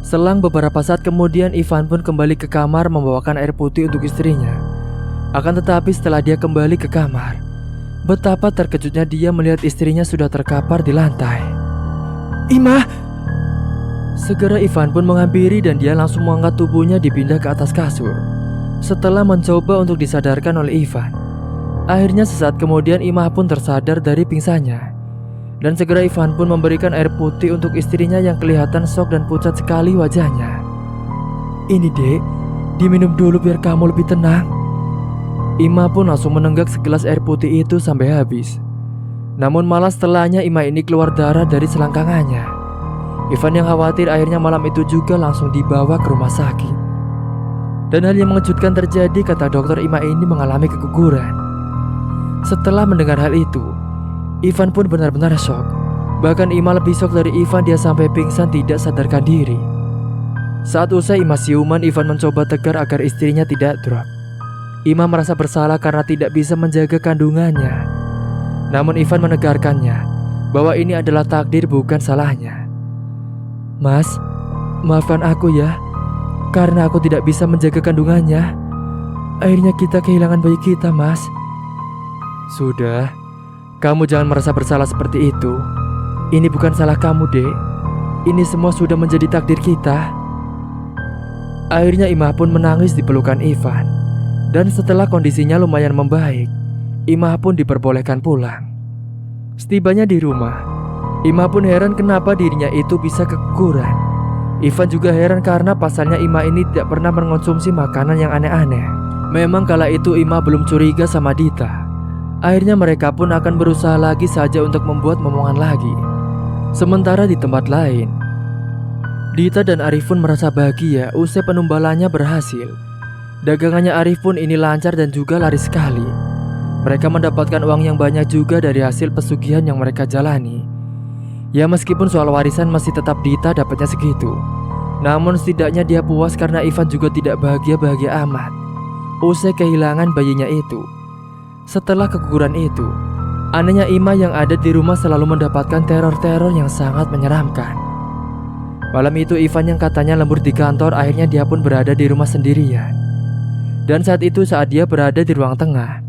Selang beberapa saat kemudian Ivan pun kembali ke kamar membawakan air putih untuk istrinya. Akan tetapi setelah dia kembali ke kamar, betapa terkejutnya dia melihat istrinya sudah terkapar di lantai. "Ima!" Segera Ivan pun menghampiri dan dia langsung mengangkat tubuhnya dipindah ke atas kasur. Setelah mencoba untuk disadarkan oleh Ivan, akhirnya sesaat kemudian Ima pun tersadar dari pingsannya. Dan segera Ivan pun memberikan air putih untuk istrinya yang kelihatan shock dan pucat sekali wajahnya. "Ini, Dek, diminum dulu biar kamu lebih tenang." Ima pun langsung menenggak segelas air putih itu sampai habis. Namun malah setelahnya Ima ini keluar darah dari selangkangannya. Ivan yang khawatir akhirnya malam itu juga langsung dibawa ke rumah sakit. Dan hal yang mengejutkan terjadi, kata dokter Ima ini mengalami keguguran. Setelah mendengar hal itu, Ivan pun benar-benar shock. Bahkan Ima lebih shock dari Ivan, dia sampai pingsan tidak sadarkan diri. Saat usai Ima siuman, Ivan mencoba tegar agar istrinya tidak drop. Ima merasa bersalah karena tidak bisa menjaga kandungannya. Namun Ivan menegarkannya bahwa ini adalah takdir, bukan salahnya. "Mas, maafkan aku ya, karena aku tidak bisa menjaga kandungannya. Akhirnya kita kehilangan bayi kita, Mas." "Sudah, kamu jangan merasa bersalah seperti itu. Ini bukan salah kamu, Dek. Ini semua sudah menjadi takdir kita." Akhirnya Ima pun menangis di pelukan Ivan. Dan setelah kondisinya lumayan membaik, Ima pun diperbolehkan pulang. Setibanya di rumah, Ima pun heran kenapa dirinya itu bisa keguguran. Ivan juga heran karena pasalnya Ima ini tidak pernah mengonsumsi makanan yang aneh-aneh. Memang kala itu Ima belum curiga sama Dita. Akhirnya mereka pun akan berusaha lagi saja untuk membuat momongan lagi. Sementara di tempat lain, Dita dan Arif pun merasa bahagia usai penumbalannya berhasil. Dagangannya Arif pun ini lancar dan juga laris sekali. Mereka mendapatkan uang yang banyak juga dari hasil pesugihan yang mereka jalani. Ya meskipun soal warisan masih tetap Dita dapatnya segitu, namun setidaknya dia puas karena Ivan juga tidak bahagia-bahagia amat usai kehilangan bayinya itu. Setelah keguguran itu, anehnya Ima yang ada di rumah selalu mendapatkan teror-teror yang sangat menyeramkan. Malam itu Ivan yang katanya lembur di kantor, akhirnya dia pun berada di rumah sendirian. Dan saat itu saat dia berada di ruang tengah,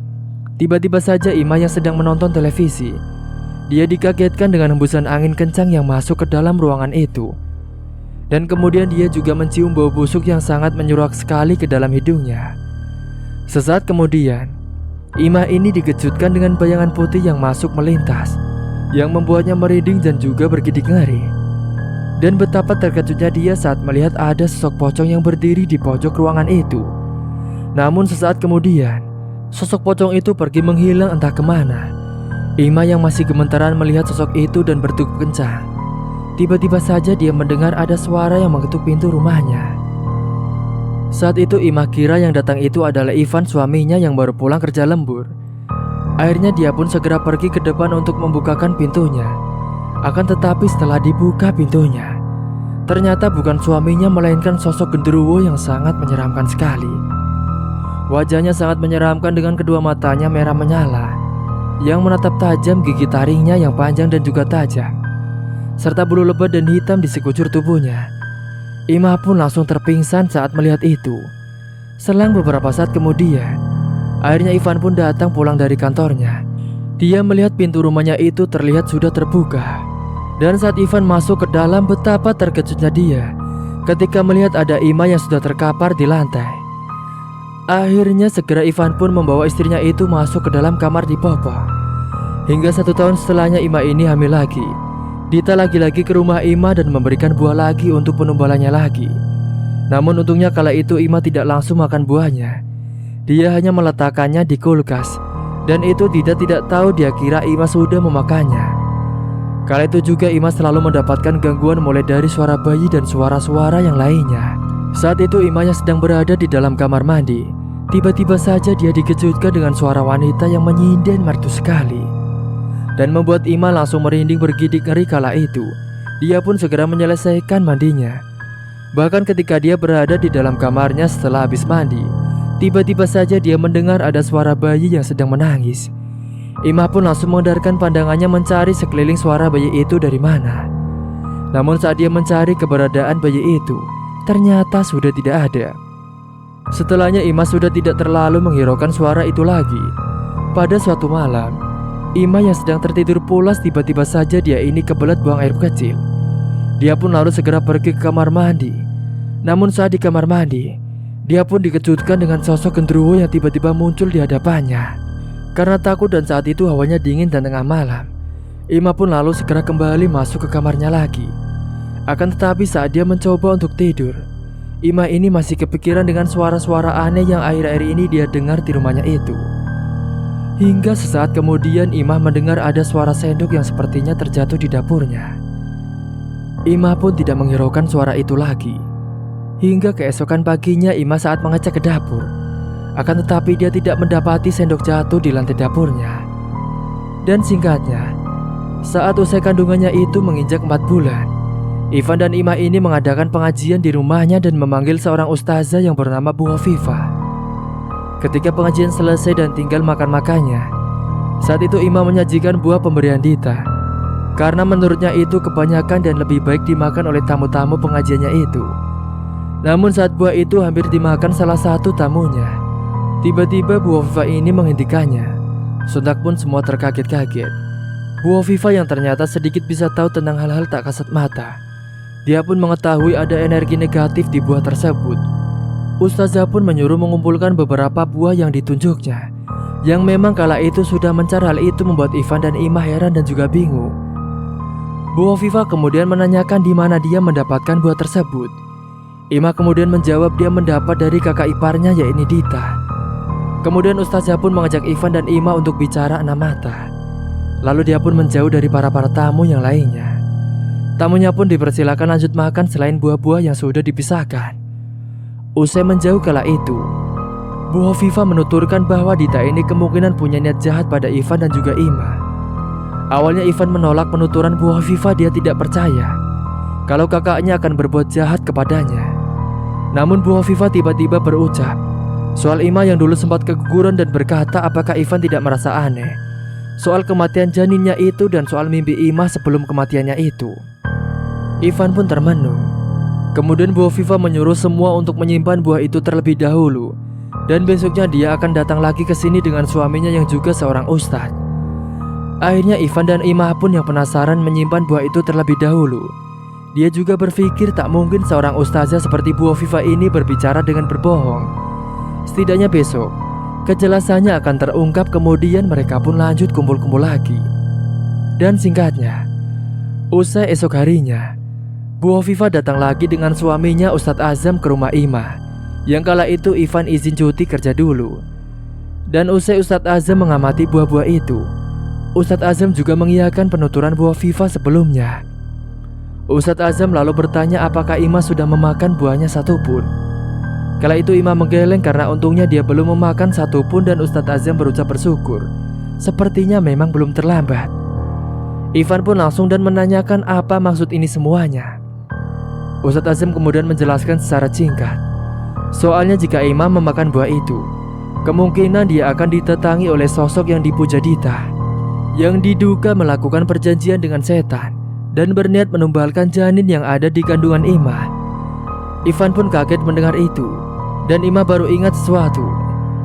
tiba-tiba saja Ima yang sedang menonton televisi, dia dikagetkan dengan hembusan angin kencang yang masuk ke dalam ruangan itu. Dan kemudian dia juga mencium bau busuk yang sangat menyeruak sekali ke dalam hidungnya. Sesaat kemudian, Ima ini dikejutkan dengan bayangan putih yang masuk melintas, yang membuatnya merinding dan juga bergidik ngeri. Dan betapa terkejutnya dia saat melihat ada sosok pocong yang berdiri di pojok ruangan itu. Namun sesaat kemudian, sosok pocong itu pergi menghilang entah kemana. Ima yang masih gemetaran melihat sosok itu dan berdegup kencang. Tiba-tiba saja dia mendengar ada suara yang mengetuk pintu rumahnya. Saat itu Ima kira yang datang itu adalah Ivan, suaminya yang baru pulang kerja lembur. Akhirnya dia pun segera pergi ke depan untuk membukakan pintunya. Akan tetapi setelah dibuka pintunya, ternyata bukan suaminya melainkan sosok genderuwo yang sangat menyeramkan sekali. Wajahnya sangat menyeramkan dengan kedua matanya merah menyala yang menatap tajam gigi taringnya yang panjang dan juga tajam, serta bulu lebat dan hitam di sekujur tubuhnya. Imah pun langsung terpingsan saat melihat itu. Selang beberapa saat kemudian, akhirnya Ivan pun datang pulang dari kantornya. Dia melihat pintu rumahnya itu terlihat sudah terbuka. Dan saat Ivan masuk ke dalam, betapa terkejutnya dia ketika melihat ada Imah yang sudah terkapar di lantai. Akhirnya segera Ivan pun membawa istrinya itu masuk ke dalam kamar di Popo. Hingga 1 tahun setelahnya Imah ini hamil lagi. Dita lagi-lagi ke rumah Imah dan memberikan buah lagi untuk penumbalannya lagi. Namun untungnya kala itu Imah tidak langsung makan buahnya. Dia hanya meletakkannya di kulkas. Dan itu Dita tidak tahu, dia kira Imah sudah memakannya. Kala itu juga Imah selalu mendapatkan gangguan mulai dari suara bayi dan suara-suara yang lainnya. Saat itu Imah yang sedang berada di dalam kamar mandi, tiba-tiba saja dia dikejutkan dengan suara wanita yang menyindir merdu sekali, dan membuat Imah langsung merinding bergidik ngeri. Kala itu dia pun segera menyelesaikan mandinya. Bahkan ketika dia berada di dalam kamarnya setelah habis mandi, tiba-tiba saja dia mendengar ada suara bayi yang sedang menangis. Imah pun langsung mengedarkan pandangannya mencari sekeliling suara bayi itu dari mana. Namun saat dia mencari keberadaan bayi itu, ternyata sudah tidak ada. Setelahnya Imah sudah tidak terlalu menghiraukan suara itu lagi. Pada suatu malam, Imah yang sedang tertidur pulas, tiba-tiba saja dia ini kebelet buang air kecil. Dia pun lalu segera pergi ke kamar mandi. Namun saat di kamar mandi, dia pun dikejutkan dengan sosok genderuwo yang tiba-tiba muncul di hadapannya. Karena takut dan saat itu hawanya dingin dan tengah malam, Imah pun lalu segera kembali masuk ke kamarnya lagi. Akan tetapi saat dia mencoba untuk tidur, Imah ini masih kepikiran dengan suara-suara aneh yang akhir-akhir ini dia dengar di rumahnya itu. Hingga sesaat kemudian Imah mendengar ada suara sendok yang sepertinya terjatuh di dapurnya. Imah pun tidak menghiraukan suara itu lagi. Hingga keesokan paginya Imah saat mengecek ke dapur, akan tetapi dia tidak mendapati sendok jatuh di lantai dapurnya. Dan singkatnya, saat usai kandungannya itu menginjak 4 bulan, Ivan dan Imah ini mengadakan pengajian di rumahnya dan memanggil seorang ustazah yang bernama Bu Hovifa. Ketika pengajian selesai dan tinggal makan-makannya, saat itu Imah menyajikan buah pemberian Dita, karena menurutnya itu kebanyakan dan lebih baik dimakan oleh tamu-tamu pengajiannya itu. Namun saat buah itu hampir dimakan salah satu tamunya, tiba-tiba Bu Hovifa ini menghentikannya. Sontak pun semua terkaget-kaget. Bu Hovifa yang ternyata sedikit bisa tahu tentang hal-hal tak kasat mata, dia pun mengetahui ada energi negatif di buah tersebut. Ustazah pun menyuruh mengumpulkan beberapa buah yang ditunjuknya, yang memang kala itu sudah mencari. Hal itu membuat Ivan dan Imah heran dan juga bingung. Bu Hovifa kemudian menanyakan di mana dia mendapatkan buah tersebut. Imah kemudian menjawab dia mendapat dari kakak iparnya, yakni Dita. Kemudian Ustazah pun mengajak Ivan dan Imah untuk bicara 6 mata. Lalu dia pun menjauh dari para tamu yang lainnya. Tamunya pun dipersilakan lanjut makan selain buah-buah yang sudah dipisahkan. Usai menjauh kala itu, Bu Hovifa menuturkan bahwa Dita ini kemungkinan punya niat jahat pada Ivan dan juga Imah. Awalnya Ivan menolak penuturan Bu Hovifa, dia tidak percaya kalau kakaknya akan berbuat jahat kepadanya. Namun Bu Hovifa tiba-tiba berucap soal Imah yang dulu sempat keguguran dan berkata apakah Ivan tidak merasa aneh soal kematian janinnya itu dan soal mimpi Imah sebelum kematiannya itu. Ivan pun termenung. Kemudian Bu Hovifa menyuruh semua untuk menyimpan buah itu terlebih dahulu, dan besoknya dia akan datang lagi ke sini dengan suaminya yang juga seorang ustadz. Akhirnya Ivan dan Imah pun yang penasaran menyimpan buah itu terlebih dahulu. Dia juga berpikir tak mungkin seorang ustazah seperti Bu Hovifa ini berbicara dengan berbohong. Setidaknya besok kejelasannya akan terungkap. Kemudian mereka pun lanjut kumpul-kumpul lagi. Dan singkatnya, usai esok harinya, Bu Hovifa datang lagi dengan suaminya Ustadz Azam ke rumah Imah, yang kala itu Ivan izin cuti kerja dulu. Dan usai Ustadz Azam mengamati buah-buah itu, Ustadz Azam juga mengiyakan penuturan Bu Hovifa sebelumnya. Ustadz Azam lalu bertanya apakah Imah sudah memakan buahnya satupun. Kala itu Imah menggeleng karena untungnya dia belum memakan satupun, dan Ustadz Azam berucap bersyukur. Sepertinya memang belum terlambat. Ivan pun langsung dan menanyakan apa maksud ini semuanya. Ustadz Azam kemudian menjelaskan secara singkat. Soalnya jika Imah memakan buah itu, kemungkinan dia akan ditetangi oleh sosok yang dipuja Dita, yang diduga melakukan perjanjian dengan setan dan berniat menumbalkan janin yang ada di kandungan Ima. Ivan pun kaget mendengar itu, dan Ima baru ingat sesuatu.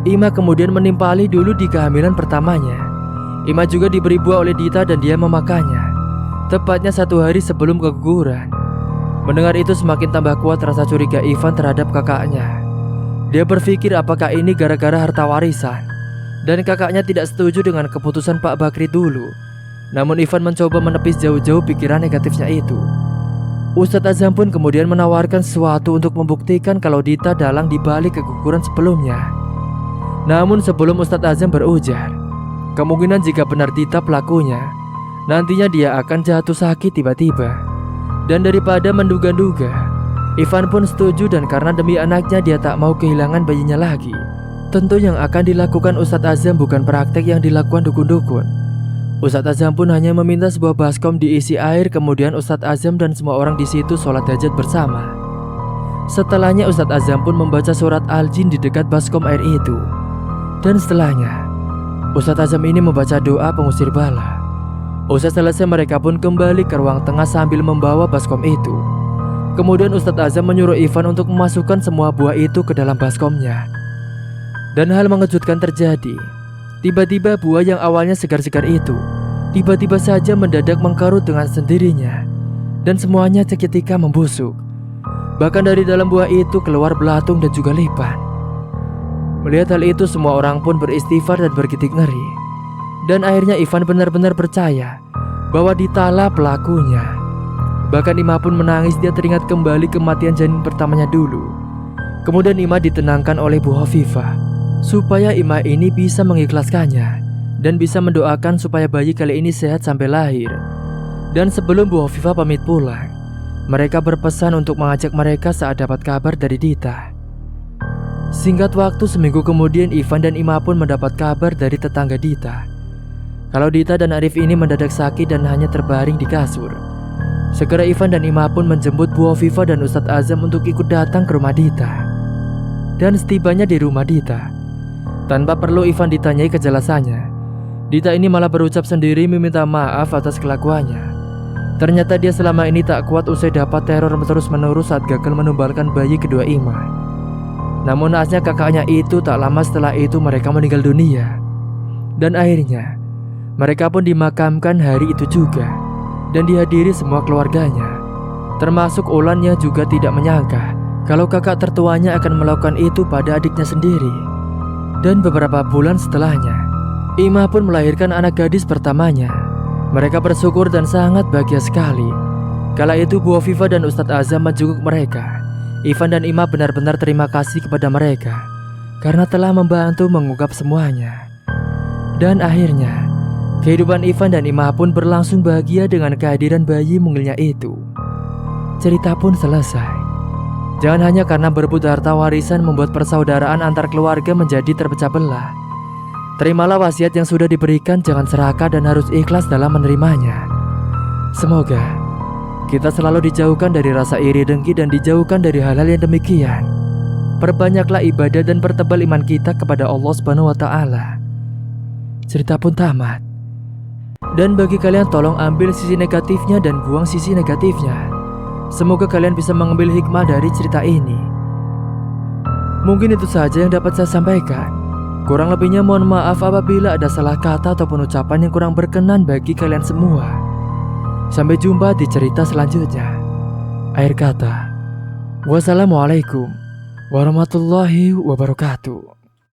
Ima kemudian menimpali dulu di kehamilan pertamanya. Ima juga diberi buah oleh Dita dan dia memakannya, tepatnya 1 hari sebelum keguguran. Mendengar itu semakin tambah kuat rasa curiga Ivan terhadap kakaknya. Dia berpikir apakah ini gara-gara harta warisan, dan kakaknya tidak setuju dengan keputusan Pak Bakri dulu. Namun Ivan mencoba menepis jauh-jauh pikiran negatifnya itu. Ustadz Azam pun kemudian menawarkan sesuatu untuk membuktikan kalau Dita dalang dibalik keguguran sebelumnya. Namun sebelum Ustadz Azam berujar, kemungkinan jika benar Dita pelakunya, nantinya dia akan jatuh sakit tiba-tiba. Dan daripada menduga-duga, Ivan pun setuju, dan karena demi anaknya dia tak mau kehilangan bayinya lagi. Tentu yang akan dilakukan Ustadz Azam bukan praktek yang dilakukan dukun-dukun. Ustadz Azam pun hanya meminta sebuah baskom diisi air, kemudian Ustadz Azam dan semua orang di situ sholat hajat bersama. Setelahnya Ustadz Azam pun membaca surat Al-Jin di dekat baskom air itu. Dan setelahnya, Ustadz Azam ini membaca doa pengusir bala. Usai selesai mereka pun kembali ke ruang tengah sambil membawa baskom itu. Kemudian Ustadz Azam menyuruh Ivan untuk memasukkan semua buah itu ke dalam baskomnya. Dan hal mengejutkan terjadi. Tiba-tiba buah yang awalnya segar-segar itu tiba-tiba saja mendadak mengkarut dengan sendirinya, dan semuanya seketika membusuk. Bahkan dari dalam buah itu keluar belatung dan juga lipan. Melihat hal itu semua orang pun beristighfar dan bergidik ngeri. Dan akhirnya Ivan benar-benar percaya bahwa Ditalah pelakunya. Bahkan Ima pun menangis, dia teringat kembali kematian janin pertamanya dulu. Kemudian Ima ditenangkan oleh Bu Hovifah supaya Ima ini bisa mengikhlaskannya dan bisa mendoakan supaya bayi kali ini sehat sampai lahir. Dan sebelum Bu Hovifah pamit pulang, mereka berpesan untuk mengajak mereka saat dapat kabar dari Dita. Singkat waktu seminggu kemudian Ivan dan Ima pun mendapat kabar dari tetangga Dita kalau Dita dan Arif ini mendadak sakit dan hanya terbaring di kasur. Segera Ivan dan Ima pun menjemput Bu Hovifah dan Ustadz Azam untuk ikut datang ke rumah Dita. Dan setibanya di rumah Dita, tanpa perlu Ivan ditanyai kejelasannya, Dita ini malah berucap sendiri meminta maaf atas kelakuannya. Ternyata dia selama ini tak kuat usai dapat teror terus-menerus saat gagal menumbalkan bayi kedua Ima. Namun naasnya kakaknya itu tak lama setelah itu mereka meninggal dunia. Dan akhirnya mereka pun dimakamkan hari itu juga, dan dihadiri semua keluarganya. Termasuk Ulan yang juga tidak menyangka kalau kakak tertuanya akan melakukan itu pada adiknya sendiri. Dan beberapa bulan setelahnya, Ima pun melahirkan anak gadis pertamanya. Mereka bersyukur dan sangat bahagia sekali. Kala itu Bu Hovifah dan Ustadz Azam menjenguk mereka. Ivan dan Ima benar-benar terima kasih kepada mereka karena telah membantu mengungkap semuanya. Dan akhirnya, kehidupan Ivan dan Ima pun berlangsung bahagia dengan kehadiran bayi mungilnya itu. Cerita pun selesai. Jangan hanya karena berebut harta warisan membuat persaudaraan antar keluarga menjadi terpecah belah. Terimalah wasiat yang sudah diberikan, jangan serakah dan harus ikhlas dalam menerimanya. Semoga kita selalu dijauhkan dari rasa iri dengki dan dijauhkan dari hal-hal yang demikian. Perbanyaklah ibadah dan pertebal iman kita kepada Allah Subhanahu wa Ta'ala. Cerita pun tamat. Dan bagi kalian tolong ambil sisi negatifnya dan buang sisi negatifnya. Semoga kalian bisa mengambil hikmah dari cerita ini. Mungkin itu saja yang dapat saya sampaikan. Kurang lebihnya mohon maaf apabila ada salah kata ataupun ucapan yang kurang berkenan bagi kalian semua. Sampai jumpa di cerita selanjutnya. Akhir kata, wassalamualaikum warahmatullahi wabarakatuh.